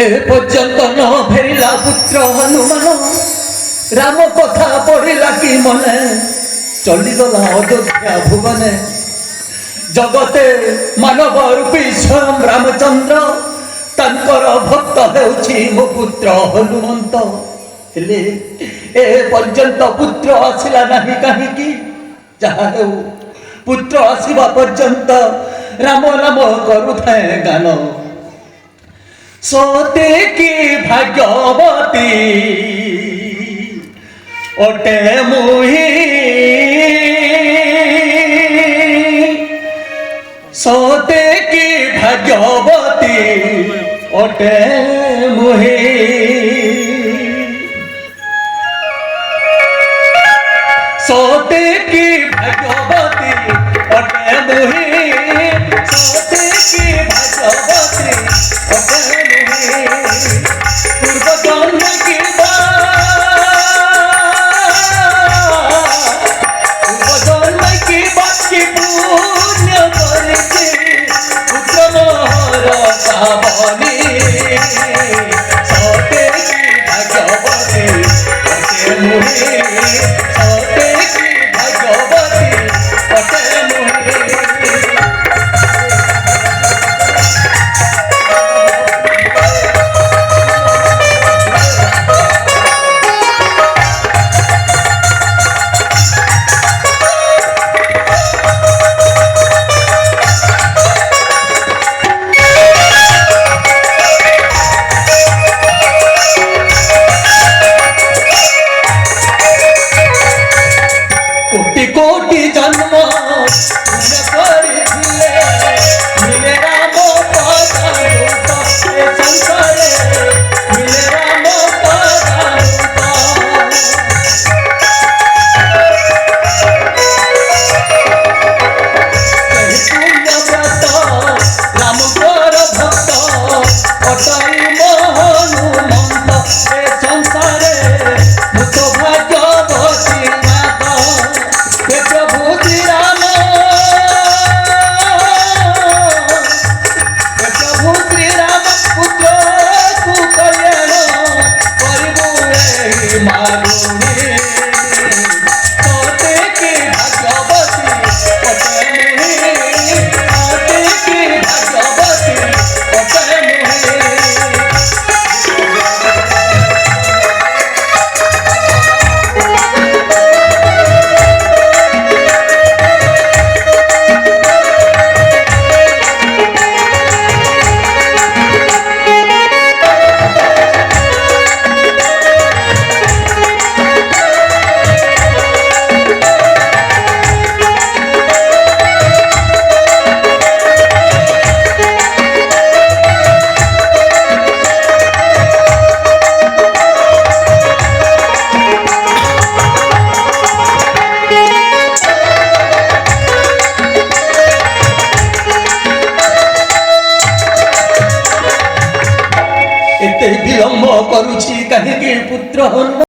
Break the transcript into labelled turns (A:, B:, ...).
A: ए पर्यंत न फेरिला पुत्र हनुमान राम कथा पढ़िला कि मने चलीगला अयोध्या भुवने जगते मानव रूपी स्वयं रामचंद्र तांकर भक्त हेउछि मो पुत्र हनुमंत हेले ए पर्यंत पुत्र आसिला नाही काहीकि जहा हेउ पुत्र आसिबा पर्यंत राम नाम करुथाए गान सोते की भाग्यवती ओटे मुही सोते की भाग्यवती ओटे मुही सोते की भाग्यवती ओटे मुही सोते की भाग्यवती ओटे पूर्व जन्म की पूर्व जन्म की बाकी पुण्य करके पुत्र मोहर सावनी सते की भाग्यवती पटे मुही सते की भाग्यवती पटे मुही कोटि जन्म मिले राम संसारे मिले राम राम कर भक्त अटाई हनुमंत संसारे मुत भाग्यवती प्रभु श्री राम प्रभु श्री राम पुत्र तू कल्याण करबु मारुणी सते की भाग्यवती पटे मुही सते की भाग्यवती पटे मुही एते विलम्ब करुछि काहेकि पुत्र